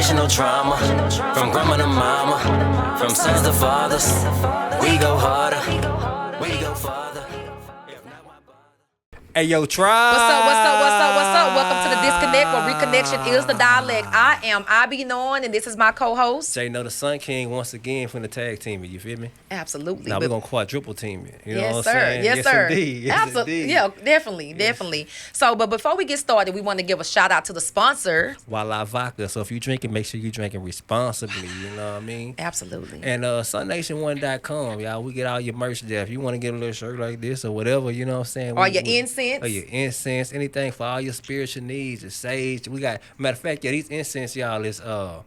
Generational trauma, from grandma to mama, from sons to fathers. We go harder, we go farther. Hey, yo, tribe. What's up, what's up, what's up, what's up? Welcome to the Disconnect, where reconnection is the dialect. I am Ivy Norn, and this is my co-host. Jay know the Sun King once again from the tag team. You feel me? Absolutely. Now we're going to quadruple team it. You know Yes, what I'm sir. saying? Yes, sir. Indeed. Yes, indeed. Yeah, definitely. So, but before we get started, we want to give a shout out to the sponsor. Wala Vodka. So if you drinking, make sure you drinking responsibly. You know what I mean? Absolutely. And sunnation1.com, y'all. We get all your merch there. If you want to get a little shirt like this or whatever, you know what I'm saying? Or your incense. Or your incense, anything for all your spiritual needs. The sage. We got, matter of fact, yeah, these incense, y'all, is herb,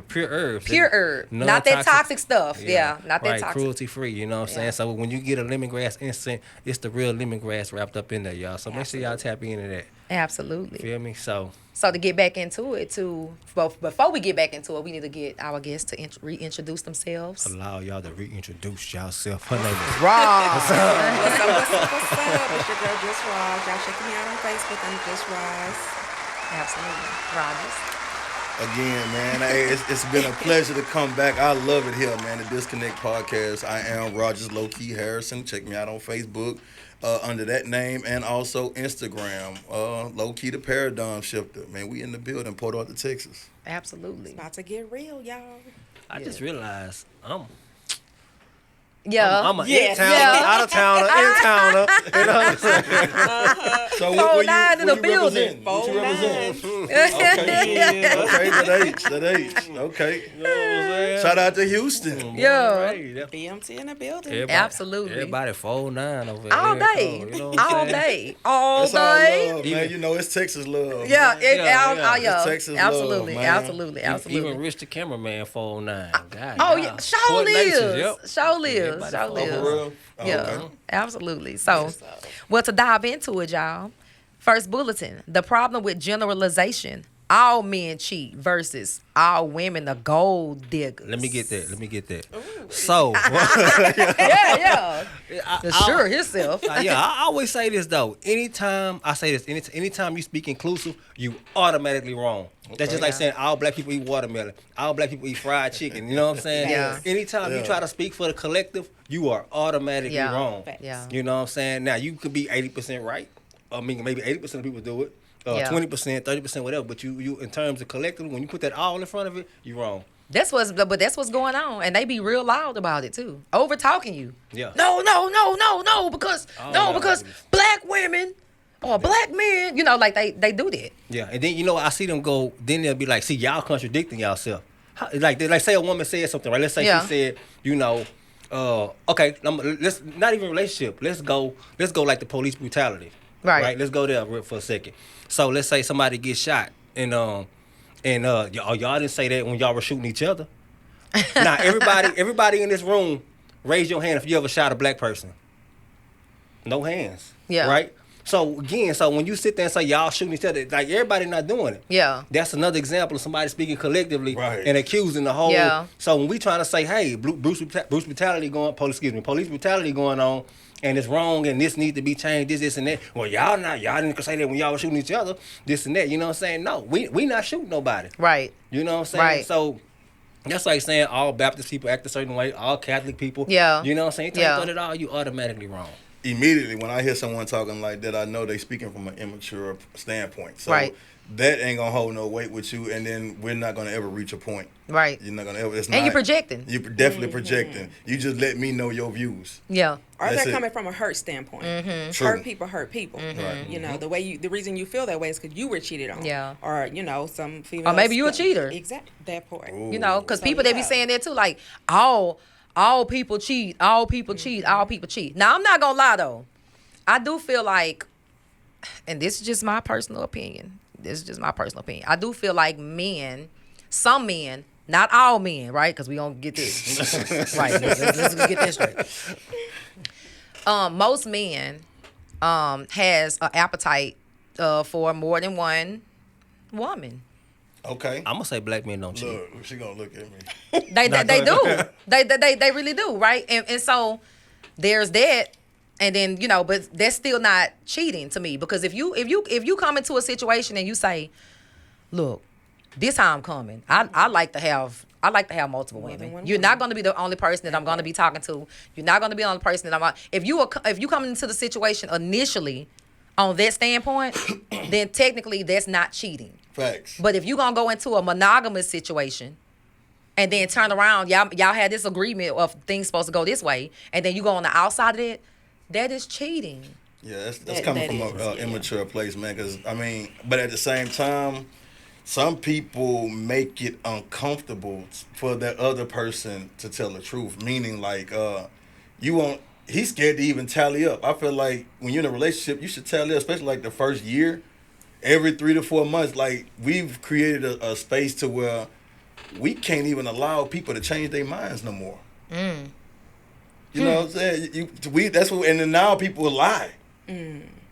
pure herbs. Pure herb. Not that toxic stuff. Yeah, not that right, toxic. cruelty free, you know what I'm saying? So when you get a lemongrass incense, it's the real lemongrass wrapped up in there, y'all. So make sure y'all tap into that. Absolutely. Feel me? So to get back into it, before we get back into it, we need to get our guests to reintroduce themselves. allow y'all to reintroduce yourself. Her name is Rob. What's up? It's your girl, Just Roz. Y'all checking me out on Facebook. I'm Just Roz. Absolutely. Rogers. Again, man, it's been a pleasure to come back. I love it here, man. The Disconnect Podcast. I am Rogers Low-Key Harrison. Check me out on Facebook under that name, and also Instagram, Low-Key the Paradigm Shifter. Man, we in the building, Port Arthur, Texas. Absolutely. About to get real, y'all. I just realized I'm Yeah. an Yes. in-towner, Yeah. out-of-towner, in-towner. You know what I'm saying? So Phone nine in the building. What you represent? Yeah. Okay, that H. Okay. You know what I'm saying? Shout out to Houston. Yeah. Right. BMT in the building. Everybody- Absolutely. Everybody 4'9" over there. All day. You know what I'm All saying? day. All That's all day. love, man. You know, it's Texas love. Yeah, man. yeah. It's Texas love, Absolutely, man. absolutely. Even Rich the cameraman 4'9". God. Oh damn. yeah, show Port Nations, lives, yep. show lives, Everybody show follow Oh, lives. for real? Oh, Yeah, okay. absolutely. So, well, to dive into it, y'all. First bulletin: the problem with generalization. All men cheat versus all women are gold diggers. Let me get that. So, Yeah. I- Sure, himself. I always say this though. Anytime you speak inclusive, you automatically wrong. That's just like saying all black people eat watermelon, all black people eat fried chicken. You know what I'm saying? Yeah. Anytime you try to speak for the collective, you are automatically wrong. Yeah. You know what I'm saying? Now you could be 80% right. I mean, maybe 80% of people do it. Yeah. 20%, 30%, whatever. But you in terms of collective, when you put that all in front of it, you're wrong. That's what's going on, and they be real loud about it too, over talking you. Yeah. No, because because black women or black men, like they do that. Yeah, and then I see them go. Then they'll be like, "See, y'all contradicting yourself." Like say a woman said something, right? Let's say she said, okay, let's not even relationship. Let's go like the police brutality, Right. Let's go there for a second. So let's say somebody gets shot, and y'all didn't say that when y'all were shooting each other. Now everybody in this room, raise your hand if you ever shot a black person. No hands. Yeah. Right. So again, when you sit there and say y'all shooting each other, like everybody not doing it. Yeah. That's another example of somebody speaking collectively Right. and accusing the whole. Yeah. So when we trying to say, hey, police brutality going on, and it's wrong, and this needs to be changed, this and that. Well, y'all didn't say that when y'all were shooting each other, this and that. You know what I'm saying? No, we not shooting nobody. Right. You know what I'm saying? Right. So that's like saying all Baptist people act a certain way, all Catholic people. Yeah. You know what I'm saying? Yeah. You throw it all, you automatically wrong. Immediately when I hear someone talking like that, I know they speaking from an immature standpoint. So Right. that ain't gonna hold no weight with you, and then we're not gonna ever reach a point. Right. You're not gonna ever. And you projecting. You're definitely projecting. You just let me know your views. Yeah. Or That's they're it. coming from a hurt standpoint. True. Hurt people hurt people. Right. You know, the reason you feel that way is because you were cheated on. Yeah. Or, some females. Or maybe you a cheater. Exactly. That part. Ooh. Because So, people they be yeah. saying that too, like all people cheat, all people cheat, all people cheat. Now I'm not gonna lie though, I do feel like, and this is just my personal opinion. I do feel like some men, not all men, right? Because we gonna get this right. Let's get this straight. Most men has an appetite for more than one woman. Okay. I'm gonna say black men don't cheat. Look, she gonna look at me. They do. They really do, right? And so there's that. And then, but that's still not cheating to me, because if you come into a situation and you say, look, this how I'm coming. I like to have multiple More than women. one You're woman. not going to be the only person that I'm going to be talking to. You're not going to be the only person that if you come into the situation initially on that standpoint, then technically that's not cheating. Facts. But if you're going to go into a monogamous situation and then turn around, y'all had this agreement of things supposed to go this way, and then you go on the outside of it, that is cheating. Yeah, that's That- coming that from is, an immature place, man. Because I mean, but at the same time, some people make it uncomfortable for that other person to tell the truth. Meaning, like, you won't. He's scared to even tally up. I feel like when you're in a relationship, you should tally up, especially like the first year, every 3 to 4 months. Like we've created a space to where we can't even allow people to change their minds no more. You know what I'm saying? That's what, and then now people lie.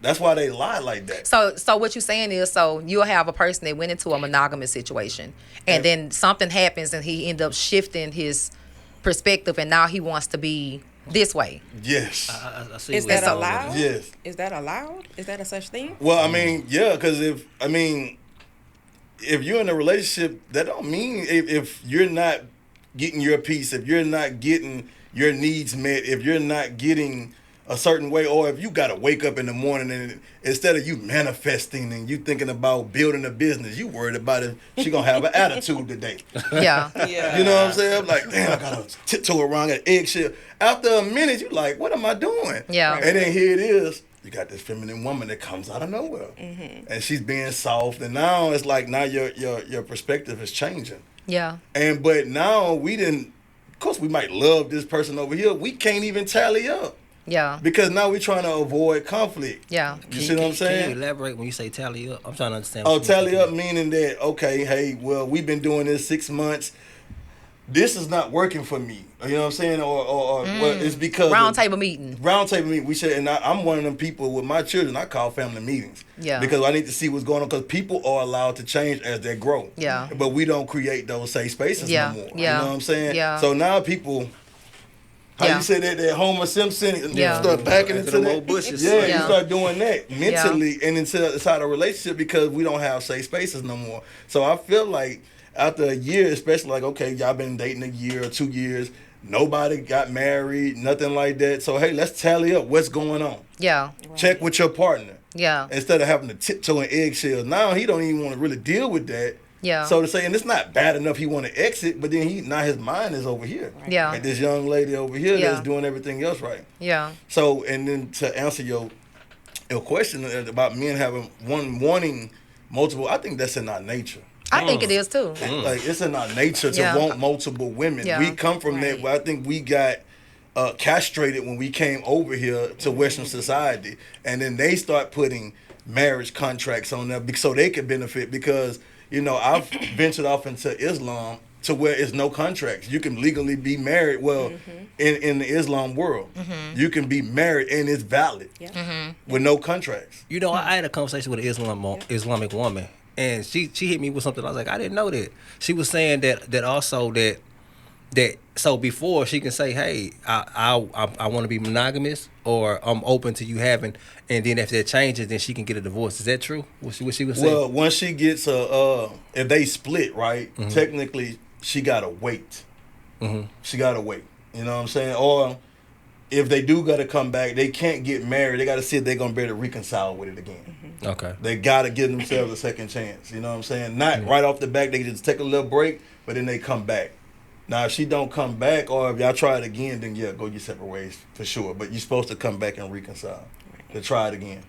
That's why they lie like that. So what you're saying is, so you'll have a person that went into a monogamous situation, and then something happens, and he end up shifting his perspective, and now he wants to be this way. Yes. I see Is where that you're going with allowed? it. Yes. Is that allowed? Is that a such thing? Well, I mean, yeah, because if you're in a relationship, that don't mean if you're not getting your piece, if you're not getting your needs met, if you're not getting a certain way, or if you got to wake up in the morning and instead of you manifesting and you thinking about building a business, you worried about if she gonna have an attitude today. Yeah. Yeah. You know what I'm saying? I'm like, damn, I gotta tiptoe around an eggshell. After a minute, you like, what am I doing? Yeah. Right. And then here it is. You got this feminine woman that comes out of nowhere, and she's being soft. And now it's like now your perspective is changing. Yeah. But now we didn't. Of course, we might love this person over here. We can't even tally up Yeah. because now we're trying to avoid conflict. Yeah. You see what I'm Can saying? you elaborate when you say tally up? I'm trying to understand. Oh, what you tally mean. up meaning that, okay, hey, well, we've been doing this 6 months. This is not working for me. You know what I'm saying? Or well, it's because Round table meeting. Round table meeting. We said, and I'm one of them people with my children. I call family meetings. Yeah. Because I need to see what's going on. Because people are allowed to change as they grow. Yeah. But we don't create those safe spaces Yeah. no more. Yeah. You know what I'm saying? Yeah. So now people. How Yeah. you say that Homer Simpson and Yeah. start backing Into into them that? old bushes. Yeah, Yeah. you start doing that mentally and inside a relationship because we don't have safe spaces no more. So I feel like after a year, especially like, okay, y'all been dating a year or 2 years, nobody got married, nothing like that. So hey, let's tally up what's going on. Yeah. Check with your partner. Yeah. Instead of having to tiptoe in eggshells. Now he don't even want to really deal with that. Yeah. So to say, and it's not bad enough he want to exit, but then now his mind is over here. Yeah. Like this young lady over here Yeah. that's doing everything else right. Yeah. So, and then to answer your question about men wanting multiple, I think that's in our nature. I think it is too. Like it's in our nature to Yeah. want multiple women. Yeah. We come from that. Right. Where I think we got castrated when we came over here to Western society, and then they start putting marriage contracts on there so they can benefit. Because I've ventured off into Islam to where it's no contracts. You can legally be married. Well, in the Islam world, you can be married and it's valid with no contracts. You know, I had a conversation with an Islamic woman, and she hit me with something. I was like, I didn't know that. She was saying that also that so before she can say, hey, I want to be monogamous, or I'm open to you having, and then if that changes, then she can get a divorce. Is that true? What she was saying? Well, once she gets if they split, right? Technically, she gotta wait. She gotta wait. You know what I'm saying? Or if they do gotta come back, they can't get married. They gotta see if they're gonna be able to reconcile with it again. Okay. They gotta give themselves a second chance. You know what I'm saying? Not right off the back. They can just take a little break, but then they come back. Now, if she don't come back, or if y'all try it again, then yeah, go your separate ways for sure. But you're supposed to come back and reconcile. To try it again.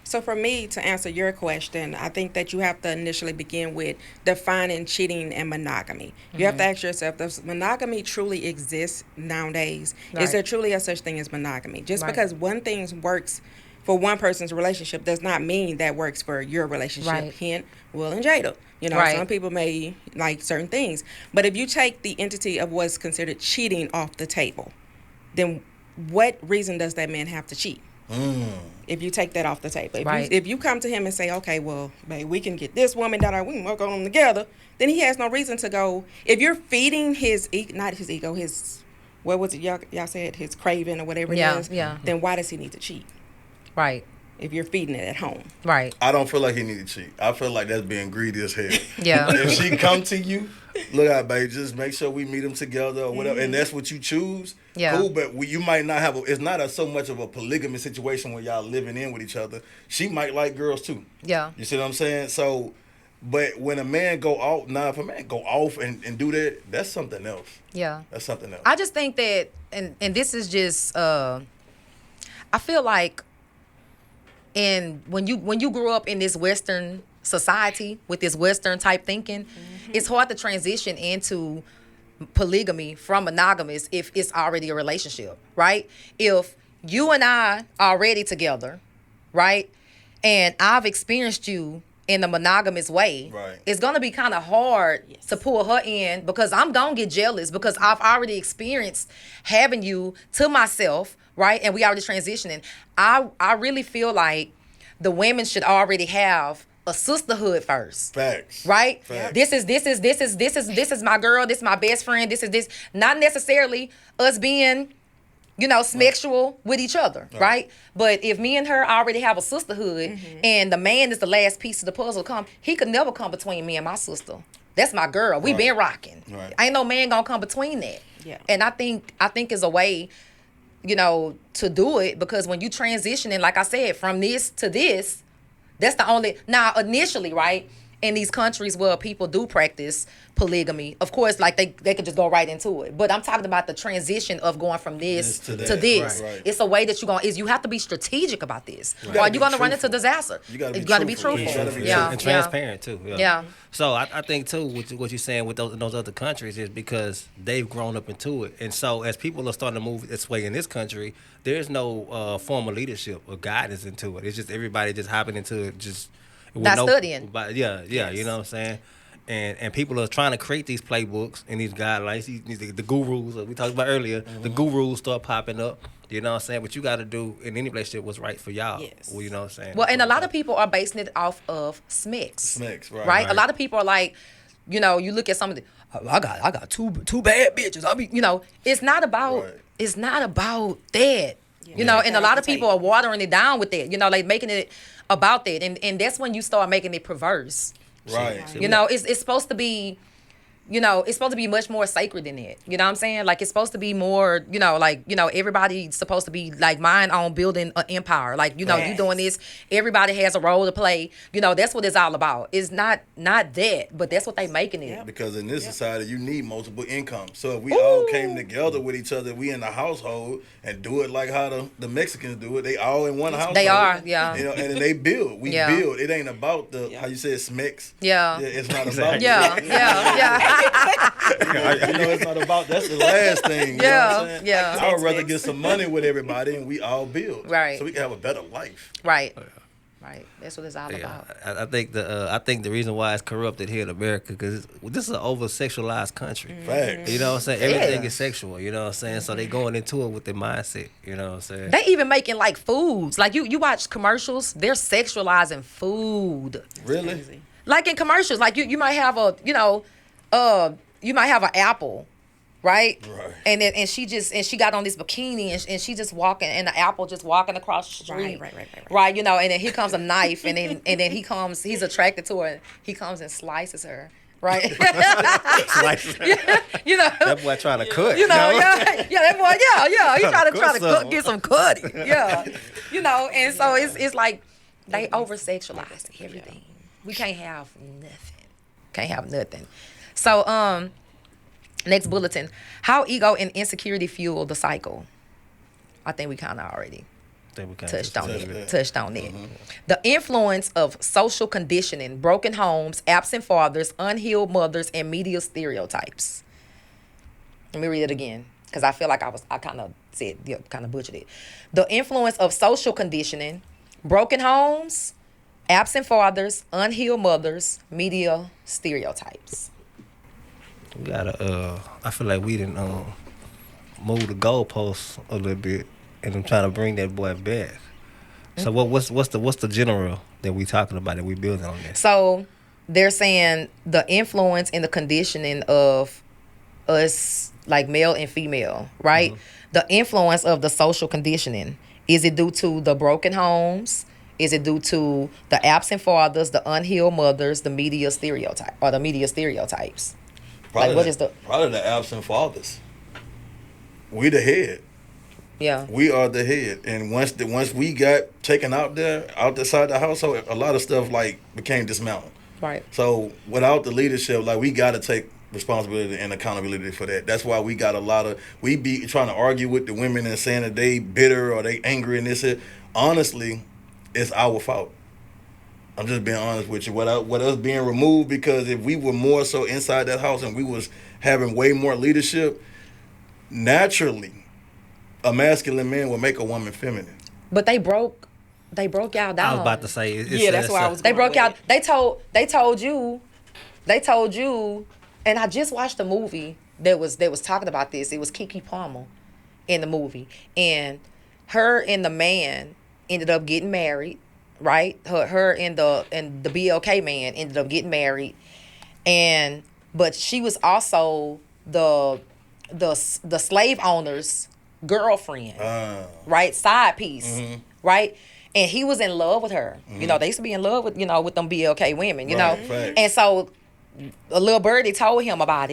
So for me, to answer your question, I think that you have to initially begin with defining cheating and monogamy. You have to ask yourself, does monogamy truly exist nowadays? Right. Is there truly a such thing as monogamy? Just Right. because one thing works for one person's relationship does not mean that works for your relationship. Right. Hint, Will and Jada. Right. Some people may like certain things. But if you take the entity of what's considered cheating off the table, then what reason does that man have to cheat? If you take that off the table. If you come to him and say, okay, well, babe, we can get this woman that we can work on them together, then he has no reason to go. If you're feeding not his ego, what was it y'all said, his craving or whatever it is, Yeah. then why does he need to cheat? Right. if you're feeding it at home. Right. I don't feel like he need to cheat. I feel like that's being greedy as hell. Yeah. If she come to you, look out, babe, just make sure we meet them together or whatever, and that's what you choose. Yeah. Cool, but you might not have it's not so much of a polygamy situation where y'all living in with each other. She might like girls too. Yeah. You see what I'm saying? So, but when a man go off, if a man go off and do that, that's something else. Yeah. That's something else. I just think that, and this is just, I feel like, when you grew up in this Western society with this Western type thinking, it's hard to transition into polygamy from monogamous if it's already a relationship, right? If you and I are already together, right, and I've experienced you in a monogamous way, right, it's gonna be kind of hard to pull her in because I'm gonna get jealous because I've already experienced having you to myself, right? And we already transitioning. I really feel like the women should already have a sisterhood first. Facts. Right? Facts. This is my girl, this is my best friend, this is this. Not necessarily us being, sexual with each other, right? But if me and her already have a sisterhood and the man is the last piece of the puzzle he could never come between me and my sister. That's my girl. We been rocking. Right. Ain't no man gonna come between that. Yeah. And I think is a way, to do it, because when you transitioning, like I said, from this to this, that's the only, now initially, right, in these countries where people do practice polygamy, of course, like they could just go right into it. But I'm talking about the transition of going from this to this. Right. It's a way that you have to be strategic about this. Right. Or you're going to run into disaster. You got to be truthful. And transparent too. Yeah. So I think too, what you're saying with those other countries is because they've grown up into it, and so as people are starting to move this way in this country, there's no formal leadership or guidance into it. It's just everybody just hopping into it, just Not studying. Yeah, you know what I'm saying. And people are trying to create these playbooks and these guidelines, the gurus that we talked about earlier. The gurus start popping up. You know what I'm saying? What you got to do in any relationship what's right for y'all. Yes. Well, you know what I'm saying? Well, and a lot of people are basing it off of SMICs. Right? A lot of people are like, you look at some of the, I got two bad bitches. It's not about that. Yeah. And a lot of people are watering it down with that. Like making it about that, and that's when you start making it perverse. Right. It's supposed to be, it's supposed to be much more sacred than that. You know what I'm saying? Like, it's supposed to be more, everybody's supposed to be like mine on building an empire. Like, you doing this, everybody has a role to play. That's what it's all about. It's not that, but that's what they making it. Because in this society, you need multiple incomes. So if we all came together with each other, we in the household and do it like how the Mexicans do it. They all in one household. They are, yeah. And then they build. We build. It ain't about how you say it, smecks. Yeah. It's not about Yeah. It's not about, that's the last thing. You know what I'm saying? Yeah. I would rather get some money with everybody and we all build. Right. So we can have a better life. Right. Right. That's what it's all about. I think the reason why it's corrupted here in America, because this is an over sexualized country. Facts. You know what I'm saying? Everything is sexual. You know what I'm saying? So they going into it with their mindset. You know what I'm saying? They even making like foods. Like you watch commercials, they're sexualizing food. Really? Like in commercials, like you might have you might have an apple, right? Right. And she got on this bikini and she just walking, and the apple just walking across the street. Right. And then here comes a knife, and then he's attracted to her. He comes and slices her. Right. Slices her. That boy trying to cook. That boy, he trying to something. get some cutting. Yeah. And so it's like they over sexualize everything. We can't have nothing. So, next bulletin. How ego and insecurity fuel the cycle. I think we kind of already touched on it. Mm-hmm. The influence of social conditioning, broken homes, absent fathers, unhealed mothers, and media stereotypes. Let me read it again, because I feel like I kind of butchered it. The influence of social conditioning, broken homes, absent fathers, unhealed mothers, media stereotypes. We gotta. I feel like we didn't move the goalposts a little bit, and I'm trying to bring that boy back. So what's the general that we talking about that we building on this? So they're saying the influence and the conditioning of us, like male and female, right? Mm-hmm. The influence of the social conditioning. Is it due to the broken homes? Is it due to the absent fathers, the unhealed mothers, the media stereotype, or the media stereotypes? Probably What is the probably the absent fathers. We the head. yeah? We are the head, and once we got taken out outside the household, a lot of stuff like became dismantled. Right. So without the leadership, like we got to take responsibility and accountability for that. That's why we got we be trying to argue with the women and saying that they bitter or they angry and this. Honestly, it's our fault. I'm just being honest with you. What us being removed, because if we were more so inside that house and we was having way more leadership, naturally, a masculine man will make a woman feminine. But they broke y'all down. I was about to say. That's why I was. They going broke with out. it. They told you, and I just watched a movie that was talking about this. It was Keke Palmer in the movie, and her and the man ended up getting married, right? Her and the BLK man ended up getting married, but she was also the slave owner's girlfriend, right? Side piece, right? And he was in love with her. You know, they used to be in love with, with them BLK women, you know? Facts. And so a little birdie told him about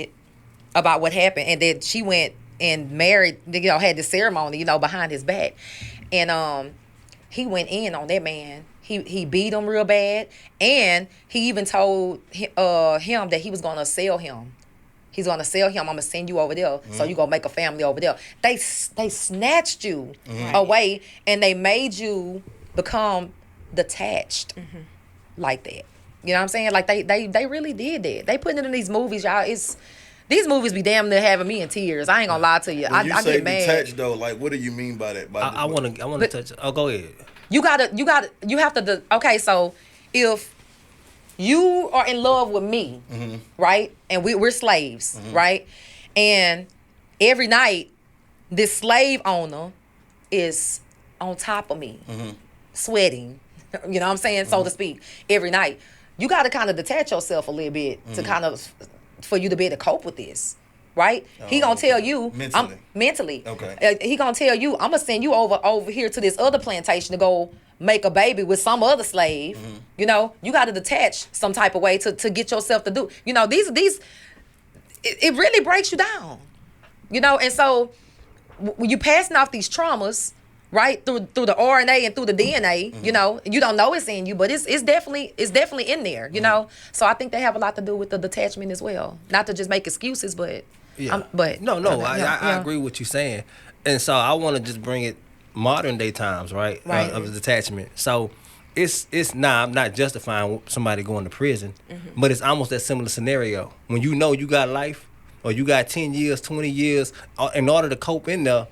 what happened. And then she went and married, had the ceremony, behind his back. And he went in on that man. He beat him real bad. And he even told him that he was going to sell him. He's going to sell him. I'm going to send you over there. So you're going to make a family over there. They snatched you away, and they made you become detached like that. You know what I'm saying? Like they really did that. They putting it in these movies, y'all. These movies be damn near having me in tears. I ain't gonna lie to you. When you I say get mad. detached though, like what do you mean by that? I want to touch. Oh, go ahead. You have to. Okay, so if you are in love with me, right, and we're slaves, right, and every night this slave owner is on top of me, sweating, you know what I'm saying, so to speak, every night. You got to kind of detach yourself a little bit to kind of, for you to be able to cope with this, right? He gonna tell you mentally. Okay. He gonna tell you, I'm gonna send you over here to this other plantation to go make a baby with some other slave. You know, you got to detach some type of way to get yourself to do. You know, these it really breaks you down. You know, and so when you passing off these traumas, right, through the RNA and through the DNA, you know, you don't know it's in you, but it's definitely in there, you know. So I think they have a lot to do with the detachment as well. Not to just make excuses, but Yeah. but I agree with what you're saying, and so I want to just bring it modern day times, right? Right. Of the detachment. So it's I'm not justifying somebody going to prison, but it's almost that similar scenario when you know you got life or you got 10 years, 20 years. In order to cope in there,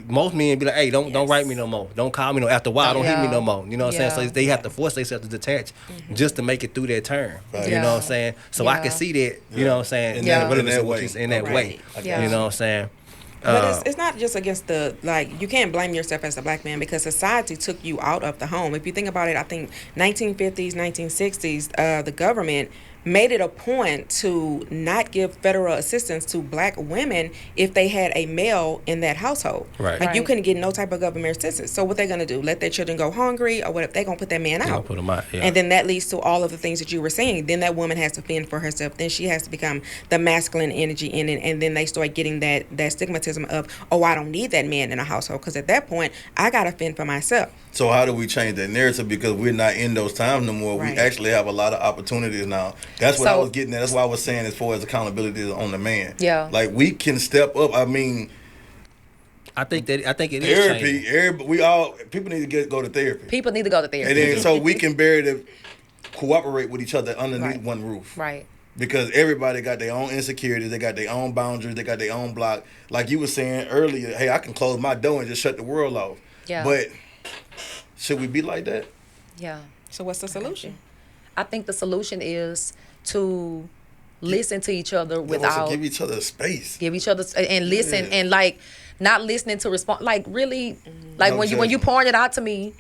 most men be like, hey, don't write me no more. Don't call me no. After a while, don't hit me no more. You know what I'm saying? So they have to force themselves to detach just to make it through their term. Right. You know what I'm saying? So I can see that. You know what I'm saying? In that way. way. In that way. Yeah. You know what I'm saying? But it's not just against you can't blame yourself as a black man because society took you out of the home. If you think about it, I think 1950s, 1960s, the government made it a point to not give federal assistance to black women if they had a male in that household. Right. Like you Right. couldn't get no type of government assistance. So what they're going to do? Let their children go hungry, or what if they're going to put that man out? Put them out. Yeah. And then that leads to all of the things that you were saying. Then that woman has to fend for herself. Then she has to become the masculine energy in it. And then they start getting that stigmatism of, oh, I don't need that man in a household. Because at that point, I got to fend for myself. So how do we change that narrative? Because we're not in those times no more. Right. We actually have a lot of opportunities now. That's what I So- was getting at. That's why I was saying as far as accountability is on the man. Yeah. Like we can step up. I mean, I think it is therapy. changing. People need to go to therapy. People need to go to therapy. And then so we can bear to cooperate with each other underneath Right. one roof. Right. Because everybody got their own insecurities, they got their own boundaries, they got their own block. Like you were saying earlier, hey, I can close my door and just shut the world off. Yeah. But should we be like that? Yeah. So what's the solution? I think the solution is to listen to each other We also without give each other space. give each other and listen Yeah. and like not listening to respond, like really like No when you judgment. pouring it out to me,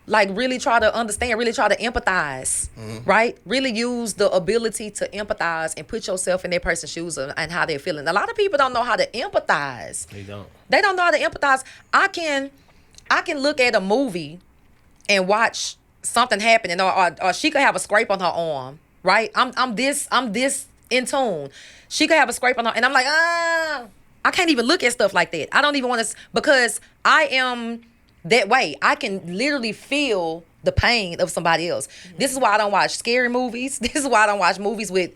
like really try to understand, really try to empathize, right? Really use the ability to empathize and put yourself in that person's shoes and how they're feeling. A lot of people don't know how to empathize. They don't. They don't know how to empathize. I can look at a movie and watch something happening, or she could have a scrape on her arm, right? I'm this in tune. She could have a scrape on her, and I'm like, I can't even look at stuff like that. I don't even want to, because I am that way. I can literally feel the pain of somebody else. This is why I don't watch scary movies. This is why I don't watch movies with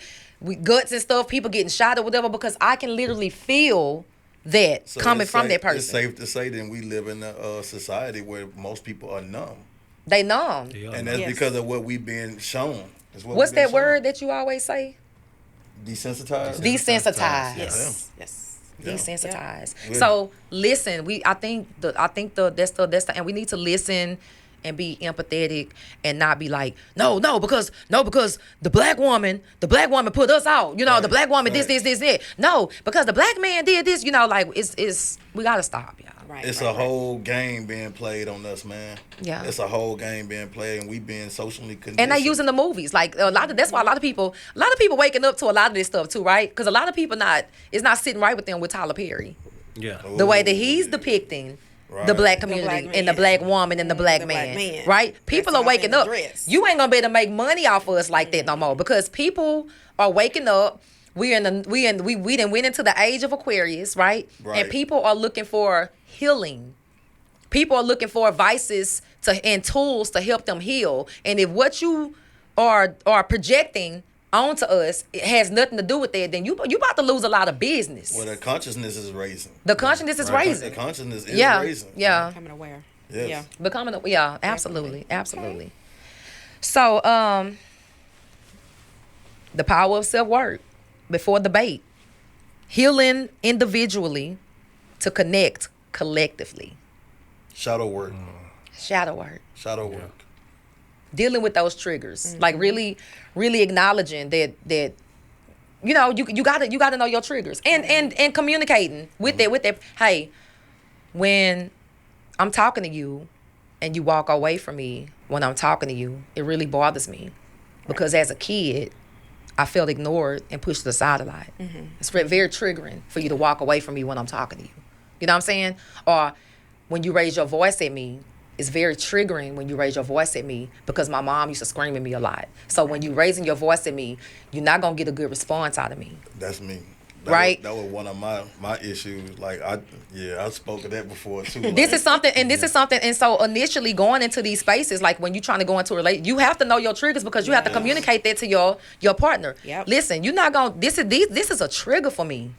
guts and stuff, people getting shot or whatever, because I can literally feel that coming from that person. It's safe to say then we live in a society where most people are numb. They numb. And that's because of what we've been shown. What's that word that you always say? Desensitized? Desensitized. Yes. Yes. Desensitized. Yeah. So listen, I think that's the and we need to listen and be empathetic and not be like, no, because the black woman put us out. You know, the black woman this. No, because the black man did this, you know, like it's we gotta stop, y'all. Right. It's a whole game being played on us, man. Yeah. It's a whole game being played, and we being socially conditioned. And they using the movies, like that's why a lot of people waking up to a lot of this stuff too, right? Because a lot of people it's not sitting right with them with Tyler Perry. Yeah. The way that he's depicting the black community and the black woman and the black man, right? People are waking up. You ain't gonna be able to make money off of us like that no more, because people are waking up. We done went into the age of Aquarius, right? And people are looking for healing. People are looking for vices and tools to help them heal. And if what you are projecting onto us, it has nothing to do with that, then you about to lose a lot of business. Well, the consciousness is raising. The consciousness is raising. The consciousness is raising. Yeah. Becoming aware. Yes. Yeah. Absolutely. So, the power of self-work before debate. Healing individually to connect collectively. Shadow work. Shadow work. Shadow work. Dealing with those triggers, like really acknowledging that you know you gotta know your triggers and communicating with that. Hey, when I'm talking to you and you walk away from me when I'm talking to you, it really bothers me because as a kid I felt ignored and pushed aside a lot. It's very triggering for you to walk away from me when I'm talking to you. You know what I'm saying? Or when you raise your voice at me. It's very triggering when you raise your voice at me because my mom used to scream at me a lot. So when you raising your voice at me, you're not gonna get a good response out of me. That's me. Right? That was one of my issues. Like I spoke of that before too. This is something, and so initially going into these spaces, like when you're trying to go into a relationship, you have to know your triggers because you have to communicate that to your partner. Yep. Listen, you're not gonna. This is a trigger for me.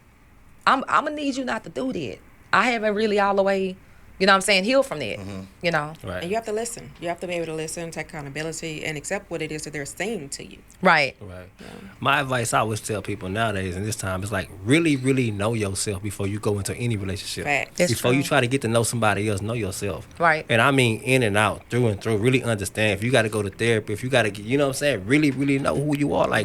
I'm gonna need you not to do that. I haven't really all the way. You know what I'm saying? Heal from that. You know? Right. And you have to listen. You have to be able to listen, take accountability, and accept what it is that they're saying to you. Right. Right. Yeah. My advice I always tell people nowadays, and this time, is like really, really know yourself before you go into any relationship. Fact. That's before true. you try to get to know somebody else, know yourself. Right. And I mean in and out, through and through. Really understand. If you got to go to therapy, if you got to get, you know what I'm saying? Really, really know who you are. Like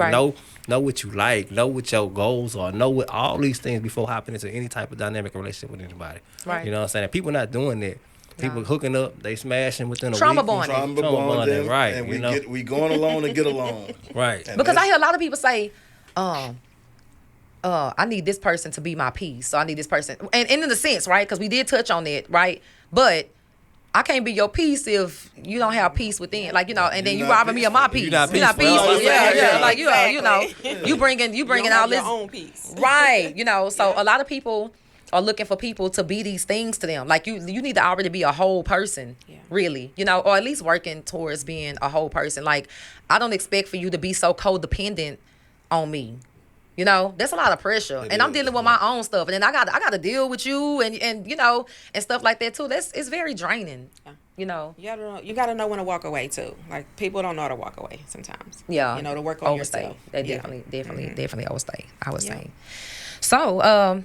know what you like, know what your goals are, know what all these things before hopping into any type of dynamic relationship with anybody. Right. You know what I'm saying? And people not doing that. People hooking up, they smashing within a Trauma week. bonding. Trauma bonding, right? And you we going along to get along. Right. And Because I hear a lot of people say, I need this person to be my peace. So I need this person. And in a sense, right? Because we did touch on it, right? But I can't be your peace if you don't have peace within. Like, you know, and then you robbing me of my peace. You're not peaceful. peaceful. Yeah. Like, you know, Exactly. you bringing You all have this. your own piece. Right. You know, so a lot of people are looking for people to be these things to them. Like you need to already be a whole person, really, you know, or at least working towards being a whole person. Like, I don't expect for you to be so codependent on me. You know, that's a lot of pressure. And I'm dealing with my own stuff. And then I got to deal with you and you know, and stuff like that too. It's very draining. Yeah. You know. You gotta know when to walk away too. Like, people don't know how to walk away sometimes. Yeah. You know, to work on overstay. yourself. They definitely overstay, I would Yeah. say. So,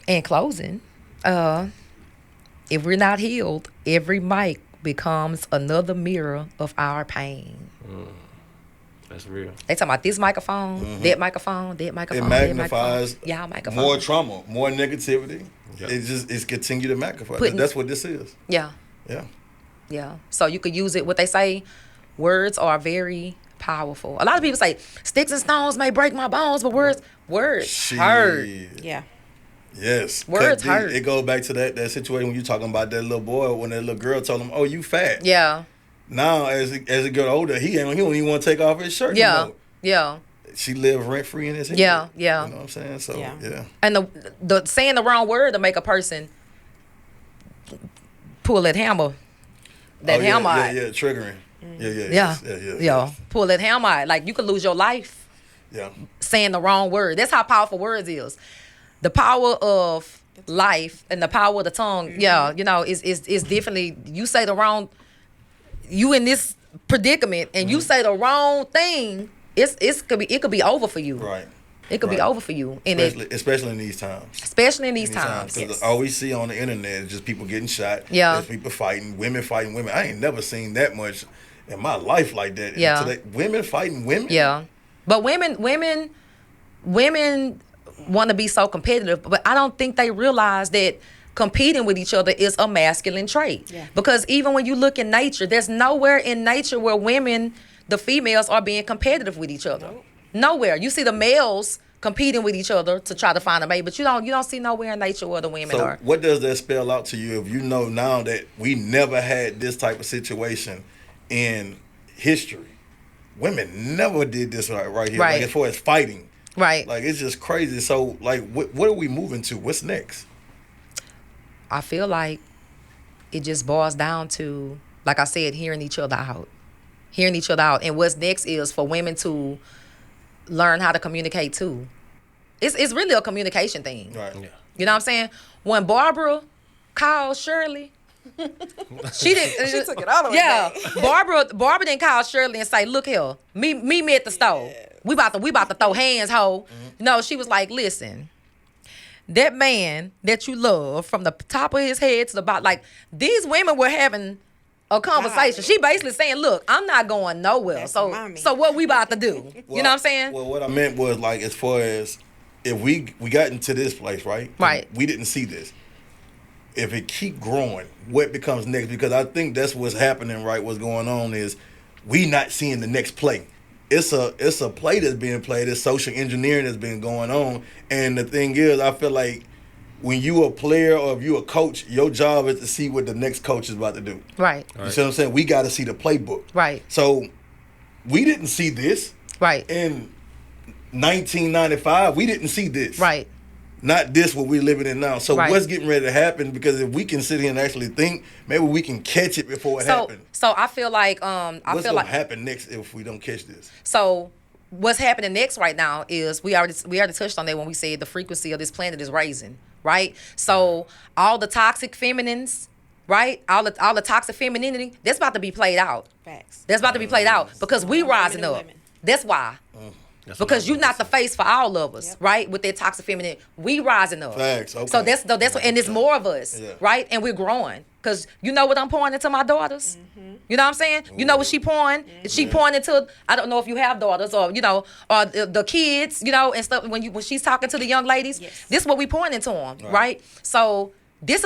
in closing, if we're not healed, every mic becomes another mirror of our pain. That's real. They talking about this microphone, that microphone, that microphone. It magnifies that microphone. Y'all microphone. more trauma, more negativity. Yep. It's continue to magnify. Putting- That's what this is. Yeah, Yeah. yeah. So you could use it. What they say, words are very powerful. A lot of people say sticks and stones may break my bones, but words hurt. Shit. Yeah. Yes. Words 'Cause hurt. It goes back to that situation when you talking about that little boy when that little girl told him, "Oh, you fat." Yeah. Now, as it get older, he don't even want to take off his shirt. Yeah, No more. yeah, She lives rent free in his head. yeah, yeah. You know what I'm saying? So Yeah. yeah. And the saying the wrong word to make a person pull that hammer. That Oh, hammer. Yeah, out. yeah, triggering. Yeah, yeah, Yeah. yeah. Pull that hammer out. Like you could lose your life Yeah. saying the wrong word. That's how powerful words is. The power of life and the power of the tongue, yeah, you know, is definitely, you say the wrong, you in this predicament and you say the wrong thing, it could be over for you. Right. It could be Right. over for you. And Especially in these times. especially in these times. Because all we see on the internet is just people getting shot. Yeah. There's people fighting women. I ain't never seen that much in my life like that. Yeah. Today, women fighting women. Yeah. But women want to be so competitive, but I don't think they realize that competing with each other is a masculine trait. Yeah. Because even when you look in nature, there's nowhere in nature where women, the females, are being competitive with each other. Nope. Nowhere. You see the males competing with each other to try to find a mate, but you don't see nowhere in nature where the women So are. what does that spell out to you if you know now that we never had this type of situation in history? Women never did this right here. Right. Like as far as fighting. Right. Like it's just crazy. So like what are we moving to? What's next? I feel like it just boils down to, like I said, hearing each other out. Hearing each other out. And what's next is for women to learn how to communicate too. It's really a communication thing. Right. Yeah. You know what I'm saying? When Barbara called Shirley, she didn't. She took it all the way Yeah, back. Barbara didn't call Shirley and say, "Look here, meet me at the store. We about to throw hands, ho." No, she was like, "Listen, that man that you love from the top of his head to the bottom, like these women were having a conversation. She basically saying, look, I'm not going nowhere. That's So mommy. so what we about to do? You know what I'm saying? Well, what I meant was like as far as if we got into this place, right? Right. We didn't see this. If it keep growing, what becomes next? Because I think that's what's happening, right? What's going on is we not seeing the next play. It's a play that's being played. It's social engineering that's been going on. And the thing is, I feel like when you a player or if you a coach, your job is to see what the next coach is about to do. Right. You see what I'm saying? We got to see the playbook. Right. So we didn't see this Right. in 1995. We didn't see this. Right. Not this what we're living in now. So Right. what's getting ready to happen? Because if we can sit here and actually think, maybe we can catch it before it happens. So I feel like What's gonna happen next if we don't catch this? So what's happening next right now is we already touched on that when we said the frequency of this planet is raising, right? So all the toxic feminines, right? All the toxic femininity, that's about to be played out. Facts. That's about to be played out because we rising and up. women. That's why. That's Because what you're not the face for all of us, Yep. right? With that toxic feminine, we rising up. Facts, okay. So that's what, and it's more of us, Yeah. right? And we're growing. Cause you know what I'm pouring into my daughters. You know what I'm saying? You know what she pouring? She pouring into. I don't know if you have daughters or or the kids, and stuff. When she's talking to the young ladies, Yes. this is what we pouring into them, right? So this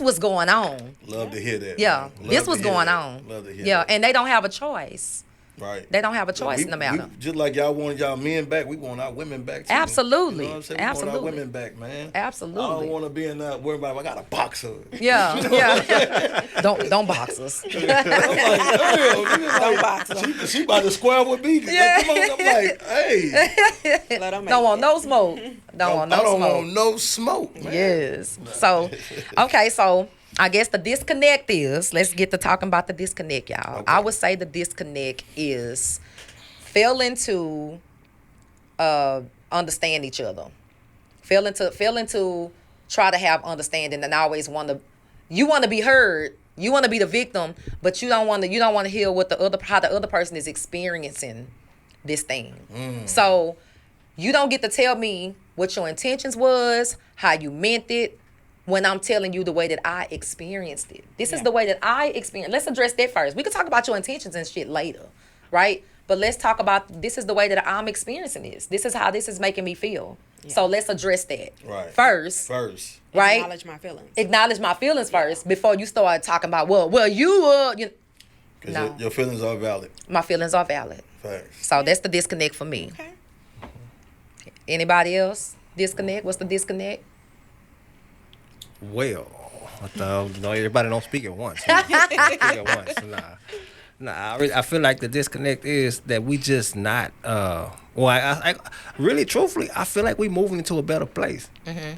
was going on. Love to hear that. Yeah, man. this Love was to hear going that. on. Love to hear Yeah, that. and they don't have a choice. Right. They don't have a choice in the matter. Just like y'all wanted y'all men back, we want our women back too. Absolutely. You know what I'm saying? We want Absolutely. our women back, man. Absolutely. I don't want to be in that worry about I got a boxer. Yeah, yeah. don't box us. I'm like, damn, Don't box them. she about to square with me. Yeah. Like, come on. I'm like, hey, Let them make Don't want it. no smoke. Don't want no I don't smoke. want no smoke, man. Yes. So, okay, so I guess the disconnect is, let's get to talking about the disconnect, y'all. Okay. I would say the disconnect is failing to understand each other. Failing to try to have understanding and always want to be heard. You want to be the victim, but you don't want to hear how the other person is experiencing this thing. So you don't get to tell me what your intentions was, how you meant it, when I'm telling you the way that I experienced it. This is the way that I experienced. Let's address that first. We can talk about your intentions and shit later, right? But let's talk about this is the way that I'm experiencing this. This is how this is making me feel. So let's address that Right. first, First. right? Acknowledge my feelings. Acknowledge my feelings first before you start talking about you Because No. your feelings are valid. my feelings are valid. Facts. So that's the disconnect for me. Okay. Anybody else disconnect? What's the disconnect? Well, everybody don't speak at once. Speak at once. Nah. Nah, I feel like the disconnect is that we just not. Well, I really, truthfully, I feel like we moving into a better place.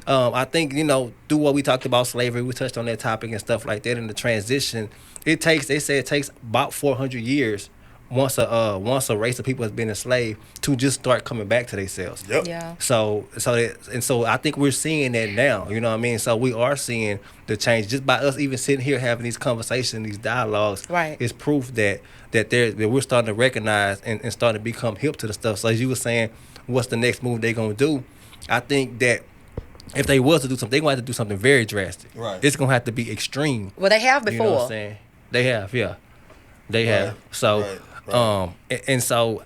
I think through what we talked about slavery, we touched on that topic and stuff like that. In the transition, they say it takes about 400 years once a race of people has been enslaved to just start coming back to themselves. Yep. Yeah. So I think we're seeing that now. You know what I mean? So we are seeing the change just by us even sitting here having these conversations, these dialogues. Right. Is proof that we're starting to recognize and starting to become hip to the stuff. So as you were saying, what's the next move they're gonna do? I think that if they was to do something, they're gonna have to do something very drastic. Right. It's gonna have to be extreme. Well, they have before. You know what I'm saying? They have, yeah. They have. So Right. and so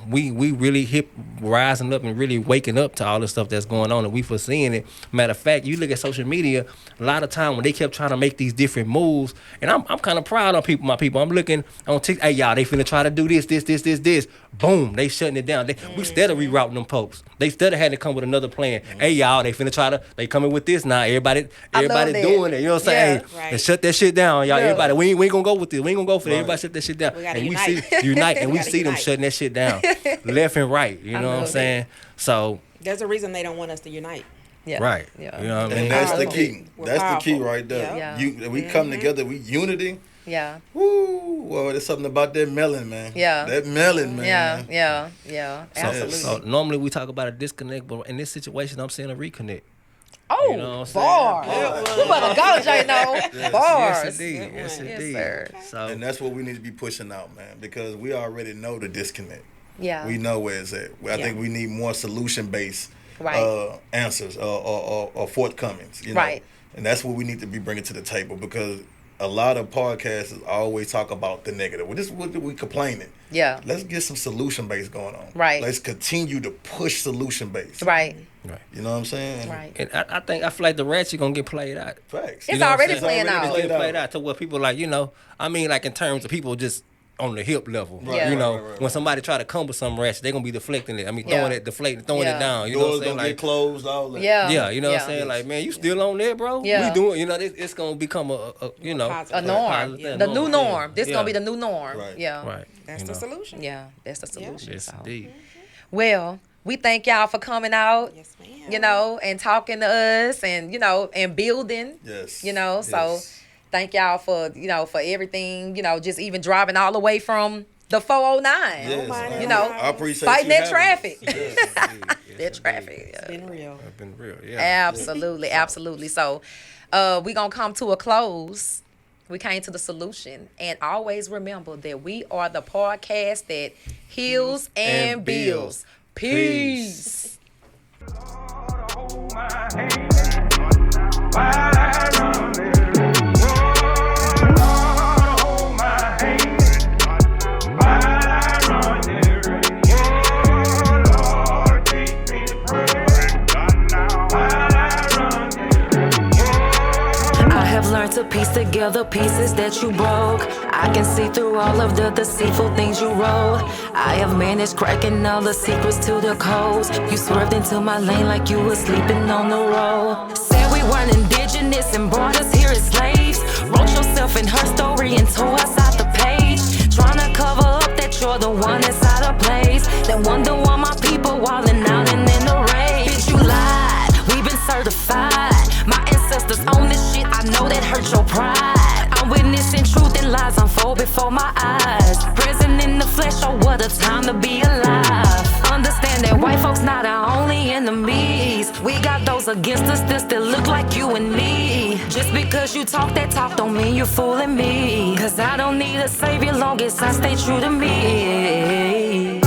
we really rising up and really waking up to all the stuff that's going on, and we foreseeing it. Matter of fact, you look at social media, a lot of time when they kept trying to make these different moves, and I'm kind of proud of my people. I'm looking on TikTok, hey y'all, they finna try to do this. Boom, they shutting it down. We instead of rerouting them posts, they instead of had to come with another plan. Hey y'all, they finna they coming with this now. Everybody doing it. You know what I'm saying? Yeah. Hey, and shut that shit down, y'all. Yeah. Everybody, we ain't gonna go with this. We ain't gonna go for it. Everybody shut that shit down. We gotta and unite. we see unite, and we gotta see them unite. shutting that shit down, left and right. You know what I'm love saying? So There's a reason they don't want us to unite. Yeah. right, Yeah. you know what I mean? And that's the Powerful. key. We're That's the key powerful. right there. Yeah. We come together. We unity. Yeah. Woo! Well, there's something about that melon, man. Yeah. That melon, man. Yeah. Absolutely. So normally we talk about a disconnect, but in this situation, I'm seeing a reconnect. Oh, You know what I'm saying? bars. You better go, J-No. Bars. Yes, indeed. Yes, indeed. sir. So And that's what we need to be pushing out, man, because we already know the disconnect. Yeah. We know where it's at. I think we need more solution-based Right. answers or forthcomings. You know? Right. And that's what we need to be bringing to the table, because a lot of podcasts always talk about the negative. Well, this is what we complaining. Yeah. Let's get some solution-based going on. Right. Let's continue to push solution-based. Right. You know what I'm saying? Right. and I feel like the ratchet gonna get played out. Facts. It's You know what I'm already saying? playing It's out. already getting played out to where people like, I mean, like in terms of people just on the hip level. Right. You know, Right. when somebody try to come with some ratchet, they're gonna be deflecting it. I mean, Yeah. throwing it, deflating, throwing Yeah. it down. You know what Doors I'm saying? gonna get Like, closed, all that. Yeah. yeah, you know what I'm saying? Like, man, you still on there, bro? Yeah. We doing, it's gonna become a A norm. Yeah. The new norm. This Yeah. gonna be the new norm. Right. Yeah. Right. That's you the know. solution. Yeah. That's the solution. Yes, So. indeed. Well, we thank y'all for coming out. Yes, ma'am. And talking to us and, and building. Yes. So Yes. thank y'all for, for everything, just even driving all the way from the 409. Yes, mind I appreciate fighting you that having traffic. us. Yes. That traffic. It's been real. It's been real, yeah. Absolutely. So we going to come to a close. We came to the solution. And always remember that we are the podcast that heals and And builds. builds. Peace. Hold my hand while I run this race. Lord, hold my hand while I run this race. Oh, Lord, teach me to pray while I run this race. I have learned to piece together pieces that you broke. I can see through all of the deceitful things you wrote. I have managed cracking all the secrets to the codes. You swerved into my lane like you were sleeping on the road. Said we weren't indigenous and brought us here as slaves. Wrote yourself in her story and tore us out the page. Trying to cover up that you're the one that's out of place. Then wonder why my people wildin' out and in the rage. Bitch, you lied, we've been certified. My ancestors own this shit, I know that hurt your pride. I'm witnessing truth and lies unfold before my eyes. Present in the flesh, oh what a time to be alive. Understand that white folks not our only enemies. We got those against us that still look like you and me. Just because you talk that talk don't mean you're fooling me. Cause I don't need a savior long as I stay true to me.